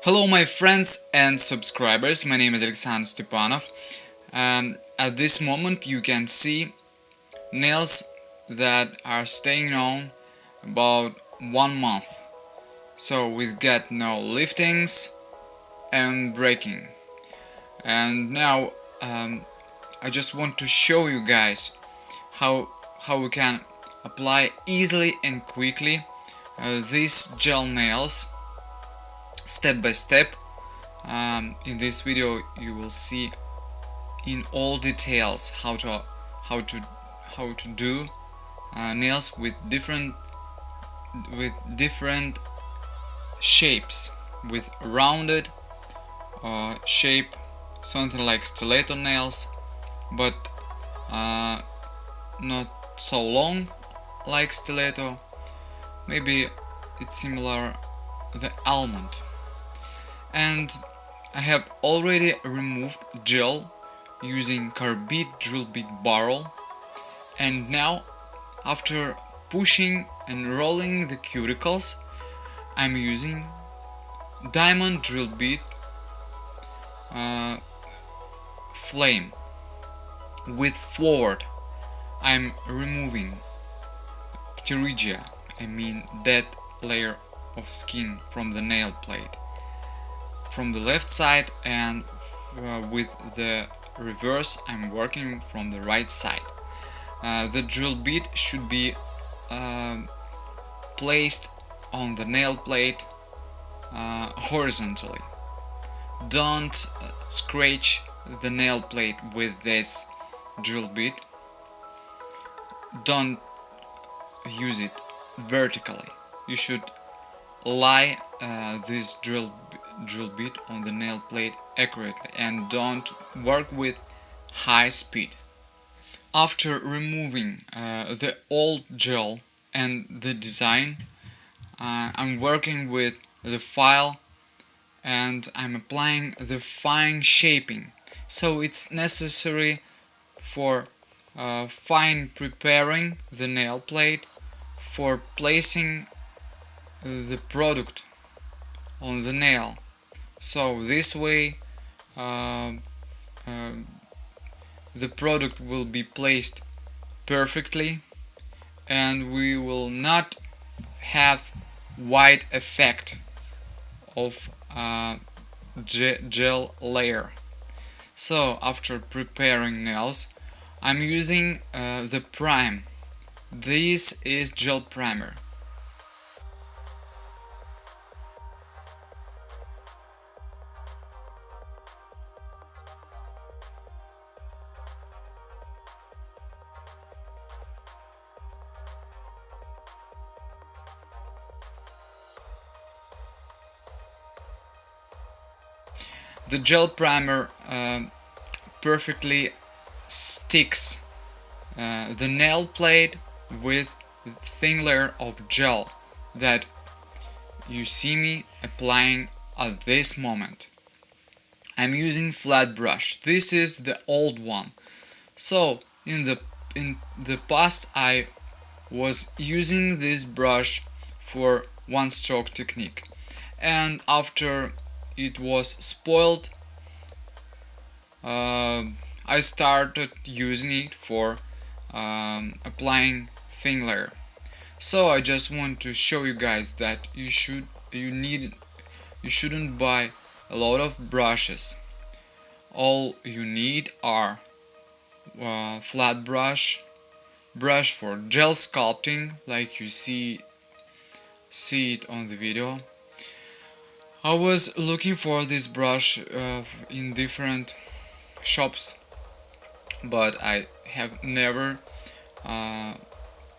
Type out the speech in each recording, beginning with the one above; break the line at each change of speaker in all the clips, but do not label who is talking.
Hello my friends and subscribers, my name is Alexander Stepanov. At this moment you can see nails that are staying on about 1 month. So we get no liftings and breaking. And now I just want to show you guys how we can apply easily and quickly these gel nails step by step. In this video you will see in all details how to do nails with different shapes, with rounded shape, something like stiletto nails, but not so long like stiletto. Maybe it's similar the almond. And I have already removed gel using carbide drill bit barrel, and now after pushing and rolling the cuticles I'm using diamond drill bit flame. With forward I'm removing pterygia, I mean that layer of skin from the nail plate, from the left side, and with the reverse I'm working from the right side. The drill bit should be placed on the nail plate horizontally. Don't scratch the nail plate with this drill bit. Don't use it vertically. You should lie this drill bit on the nail plate accurately, and don't work with high speed. After removing the old gel and the design, I'm working with the file and I'm applying the fine shaping. So it's necessary for fine preparing the nail plate, for placing the product on the nail. So this way the product will be placed perfectly and we will not have wide effect of gel layer. So after preparing nails I'm using the prime. This is gel primer. The gel primer perfectly sticks the nail plate with the thin layer of gel that you see me applying at this moment. I'm using flat brush. This is the old one. So in the past I was using this brush for one stroke technique, and after it was spoiled I started using it for applying thin layer. So I just want to show you guys that you shouldn't buy a lot of brushes. All you need are flat brush for gel sculpting, like you see it on the video. I was looking for this brush in different shops, but I have never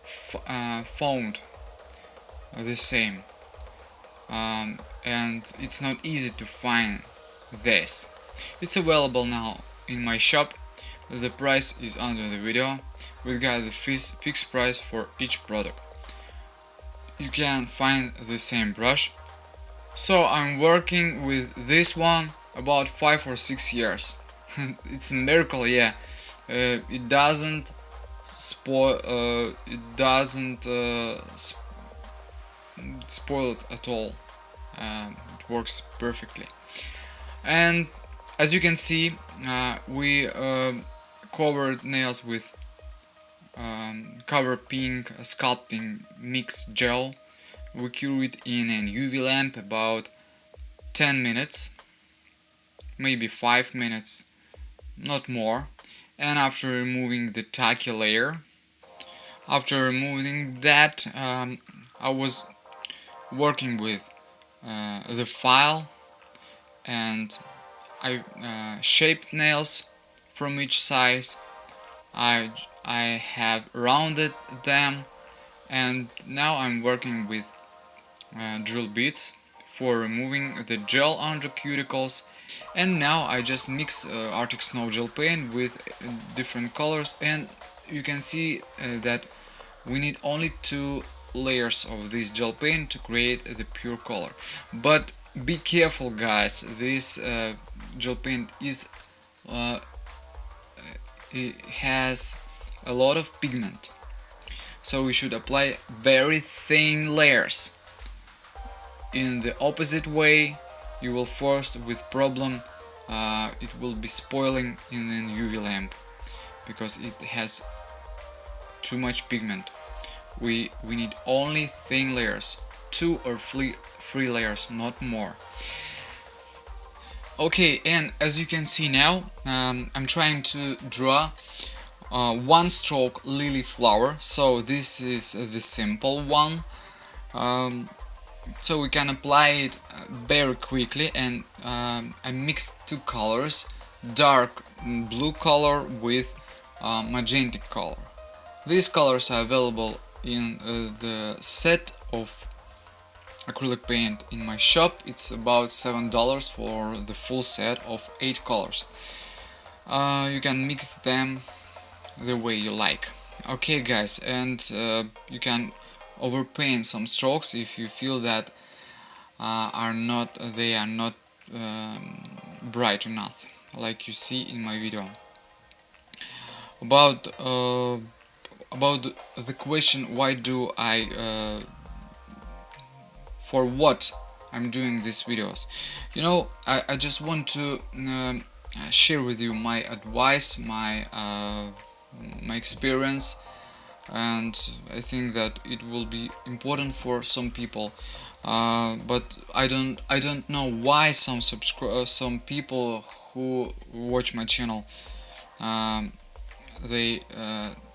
found the same, and it's not easy to find this. It's available now in my shop. The price is under the video. We got the fixed price for each product. You can find the same brush. So I'm working with this one about 5 or 6 years. It's a miracle, yeah. It doesn't spoil. Spoil it at all. it works perfectly. And as you can see, we covered nails with Cover Pink Sculpting Mix Gel. We cure it in an UV lamp about 10 minutes, maybe 5 minutes, not more. And after removing the tacky layer, after removing that, I was working with the file, and I shaped nails from each size. I have rounded them, and now I'm working with drill bits for removing the gel on the cuticles. And now I just mix Arctic Snow gel paint with different colors, and you can see that we need only 2 layers of this gel paint to create the pure color. But be careful, guys, this gel paint is it has a lot of pigment, so we should apply very thin layers. In the opposite way, you will force with problem, it will be spoiling in an UV lamp because it has too much pigment. We need only thin layers, 2 or 3 layers, not more. Okay, and as you can see now, I'm trying to draw one stroke lily flower. So this is the simple one. So we can apply it very quickly, and I mixed 2 colors, dark blue color with magenta color. These colors are available in the set of acrylic paint in my shop. It's about $7 for the full set of 8 colors. You can mix them the way you like. Okay, guys, and you can overpaint some strokes if you feel that they are not bright enough, like you see in my video. About the question, why do I for what I'm doing these videos, you know, I just want to share with you my advice, my experience, and I think that it will be important for some people, but I don't know why some people who watch my channel, they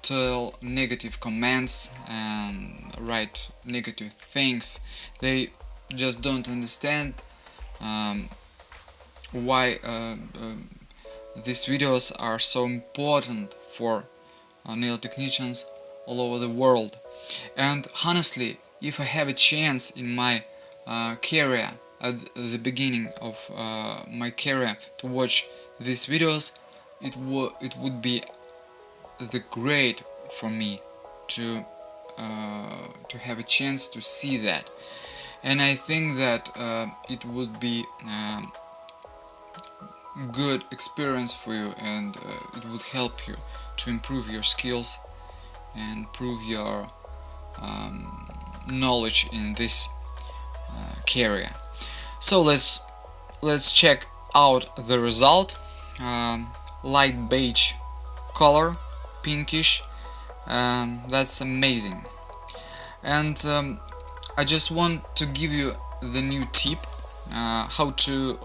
tell negative comments and write negative things. They just don't understand why these videos are so important for nail technicians all over the world. And honestly, if I have a chance in my career, at the beginning of my career, to watch these videos, it would be the great for me to have a chance to see that. And I think that it would be good experience for you, and it would help you to improve your skills and improve your knowledge in this career. So let's check out the result. Light beige color, pinkish, that's amazing. And I just want to give you the new tip, how to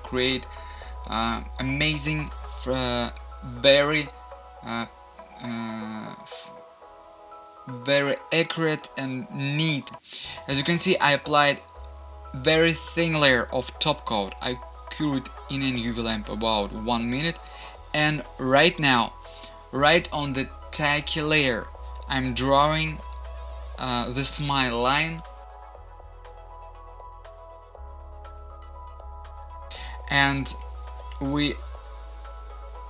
create amazing, very accurate and neat. As you can see, I applied very thin layer of top coat. I cured it in an UV lamp about 1 minute, and right now, right on the tacky layer, I'm drawing the smile line, and we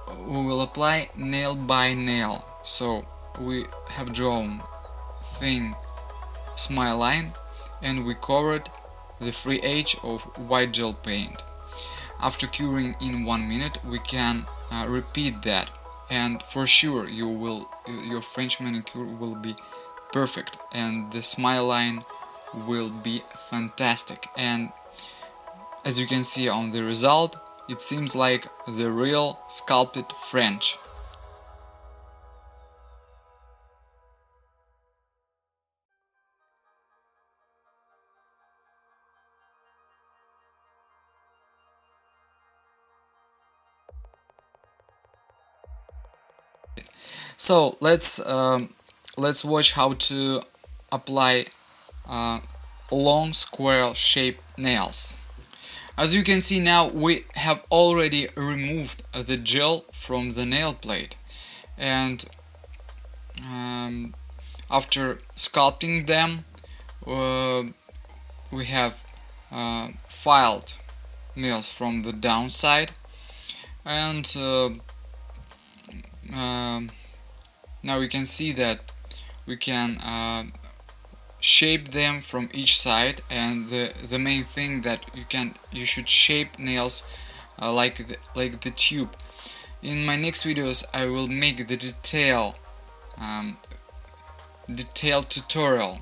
will apply nail by nail. So we have drawn thin smile line, and we covered the free edge of white gel paint. After curing in 1 minute, we can repeat that, and for sure your French manicure will be perfect, and the smile line will be fantastic. And as you can see on the result, it seems like the real sculpted French. So let's watch how to apply long square shaped nails. As you can see now, we have already removed the gel from the nail plate, and after sculpting them, we have filed nails from the downside, and now we can see that we can shape them from each side. And the main thing that you should shape nails like the tube. In my next videos I will make the detailed tutorial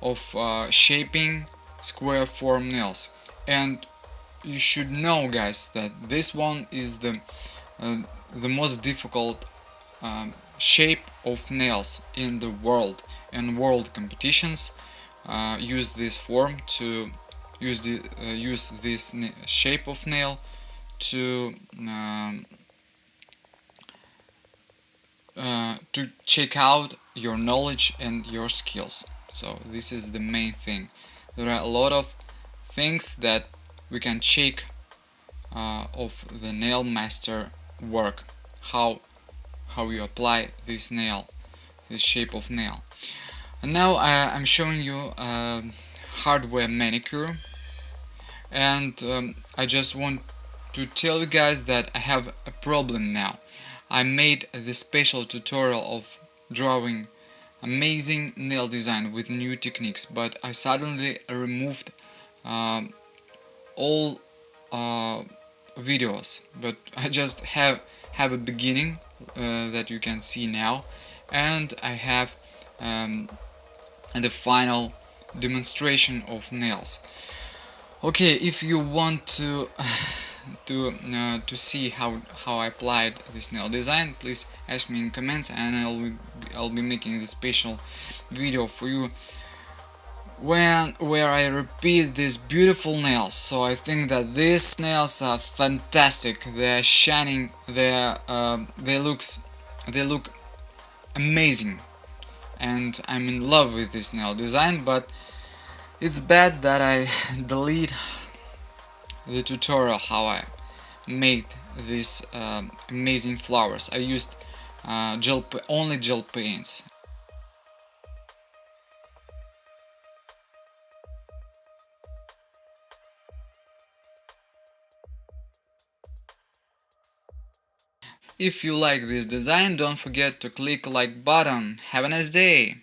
of shaping square form nails. And you should know, guys, that this one is the most difficult shape of nails in the world, and world competitions use this form to use this shape of nail to check out your knowledge and your skills. So this is the main thing. There are a lot of things that we can check of the nail master work, how you apply this shape of nail. And now I'm showing you hardware manicure, and I just want to tell you guys that I have a problem now. I made this special tutorial of drawing amazing nail design with new techniques, but I suddenly removed all videos, but I just have a beginning that you can see now, and I have the final demonstration of nails. Okay, if you want to see how I applied this nail design, please ask me in comments, and I'll be making this special video for you where I repeat these beautiful nails. So I think that these nails are fantastic. They are shining. They look amazing, and I'm in love with this nail design. But it's bad that I delete the tutorial how I made these amazing flowers. I used only gel paints. If you like this design, don't forget to click like button. Have a nice day!